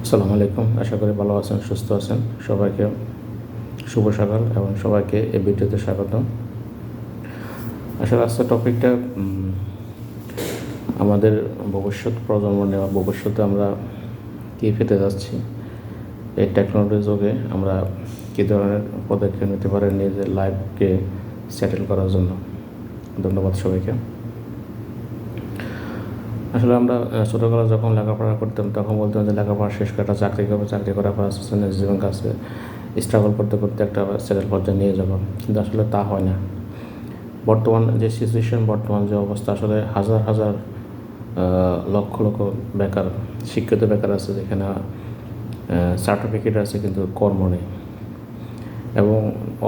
আসসালামু আলাইকুম। আশা করি ভালো আছেন, সুস্থ আছেন। সবাইকে শুভ সকাল এবং সবাইকে এই ভিডিওতে স্বাগতম। আসলে আজকের টপিকটা আমাদের ভবিষ্যৎ প্রজন্ম নেওয়া, ভবিষ্যতে আমরা কী পেতে যাচ্ছি, এই টেকনোলজির যুগে আমরা কী ধরনের পদক্ষেপ নিতে পারি নিজের লাইফকে সেটেল করার জন্য। ধন্যবাদ সবাইকে। আসলে আমরা ছোটোবেলা যখন লেখাপড়া করতাম তখন বলতাম যে লেখাপড়া শেষ করে একটা চাকরি করবো, চাকরি করার পর জীবন কাছে স্ট্রাগল করতে করতে একটা সেটেল পর্যায়ে নিয়ে যাব, কিন্তু আসলে তা হয় না। বর্তমান যে সিচুয়েশন, বর্তমান যে অবস্থা, আসলে হাজার হাজার লক্ষ লক্ষ বেকার, শিক্ষিত বেকার আছে, যেখানে সার্টিফিকেট আছে কিন্তু কর্ম নেই, এবং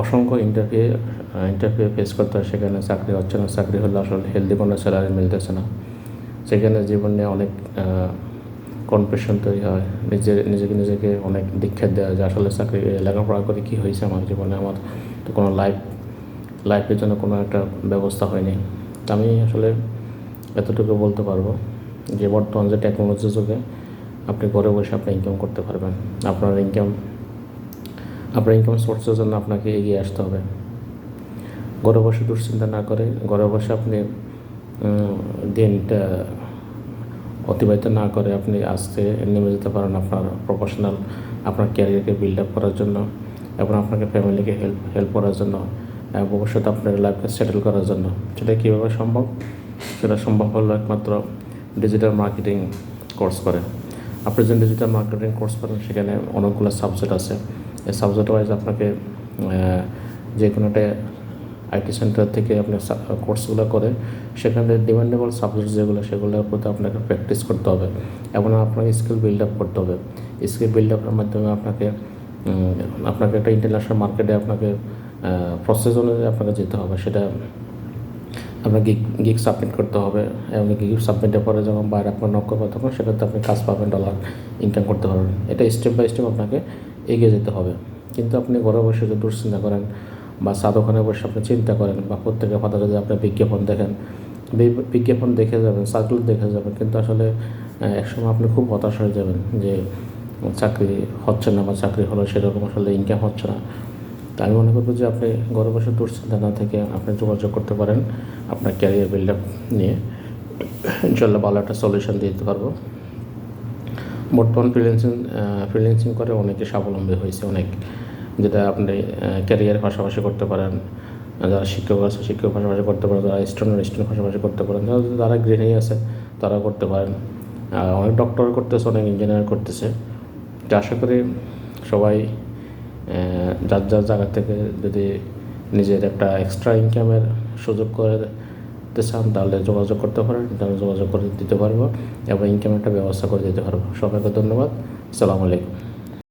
অসংখ্য ইন্টারভিউ ফেস করতে হয়, সেখানে চাকরি হচ্ছে না। চাকরি হলে আসলে হেলদি কোনো স্যালারি মিলতেছে না, সেখানে জীবন নিয়ে অনেক কনফিউশন তৈরি হয়, নিজেকে অনেক দীক্ষা দেওয়া যে আসলে চাকরি লেখাপড়া করে কী হয়েছে আমার জীবনে, আমার তো কোনো লাইফের জন্য কোনো একটা ব্যবস্থা হয়নি। আমি আসলে এতটুকু বলতে পারবো যে বর্তমান যে টেকনোলজির যুগে আপনি ঘরে বসে আপনি ইনকাম করতে পারবেন। আপনার ইনকাম সোর্সের জন্য আপনাকে এগিয়ে আসতে হবে। ঘরে বসে দুশ্চিন্তা না করে, ঘরে বসে আপনি দিনটা অতিবাহিত না করে আপনি আজকে নেমে যেতে পারেন আপনার প্রফেশনাল, আপনার ক্যারিয়ারকে বিল্ড আপ করার জন্য, এবং আপনাকে ফ্যামিলিকে হেল্প করার জন্য, ভবিষ্যতে আপনার লাইফকে সেটেল করার জন্য। সেটা কীভাবে সম্ভব? সেটা সম্ভব হলো একমাত্র ডিজিটাল মার্কেটিং কোর্স করে। আপনি যদি ডিজিটাল মার্কেটিং কোর্স করেন, সেখানে অনেকগুলো সাবজেক্ট আছে। এই সাবজেক্ট ওয়াইজ আপনাকে যে কোনো একটা আইটি সেন্টার থেকে আপনি কোর্সগুলো করে সেখানে ডিমান্ডেবল সাবজেক্ট যেগুলো, সেগুলোর প্রতি আপনাকে প্র্যাকটিস করতে হবে এবং আপনাকে স্কিল বিল্ড আপ করতে হবে। স্কিল বিল্ড আপের মাধ্যমে আপনাকে একটা ইন্টারন্যাশনাল মার্কেটে আপনাকে প্রসেস অনুযায়ী আপনাকে যেতে হবে। সেটা আপনাকে গিগ সাবমিট করতে হবে, এবং গিগ সাবমিটের পরে যখন বাইরে আপনার নক করবে তখন সেটাতে আপনি কাজ পাবেন, ডলার ইনকাম করতে পারবেন। এটা স্টেপ বাই স্টেপ আপনাকে এগিয়ে যেতে হবে। কিন্তু আপনি ঘরে বসে যদি দুশ্চিন্তা করেন বা ওখানে বসে আপনি চিন্তা করেন, বা প্রত্যেকের কথা যদি আপনি বিজ্ঞাপন দেখেন, বিজ্ঞাপন দেখে যাবেন, সার্কুলার দেখে যাবেন, কিন্তু আসলে একসময় আপনি খুব হতাশ হয়ে যাবেন যে চাকরি হচ্ছে না, বা চাকরি হলো সেরকম আসলে ইনকাম হচ্ছে না। তো আমি মনে করবো যে আপনি ঘরে বসে দুশ্চিন্তা না থেকে আপনি যোগাযোগ করতে পারেন আপনার ক্যারিয়ার বিল্ড আপ নিয়ে। ইনশাল্লাহ ভালো একটা সলিউশন দিয়ে দিতে পারবো। বর্তমান ফ্রিল্যান্সিং করে অনেকে স্বাবলম্বী হয়েছে, অনেক, যেটা আপনি ক্যারিয়ার পাশাপাশি করতে পারেন। যারা শিক্ষক আছে শিক্ষক পাশাপাশি করতে পারেন, যারা স্টুডেন্ট পাশাপাশি করতে পারেন, যারা গৃহিণী আছে তারা করতে পারেন। অনেক ডক্টর করতেছে, অনেক ইঞ্জিনিয়ার করতেছে। তো আশা করি সবাই যার যার জায়গা থেকে যদি নিজের একটা এক্সট্রা ইনকামের সুযোগ করে দিতে চান, তাহলে যোগাযোগ করতে পারেন। আমি যোগাযোগ করে দিতে পারবো এবং ইনকামের একটা ব্যবস্থা করে দিতে পারবো। সবাইকে ধন্যবাদ। আসসালামু আলাইকুম।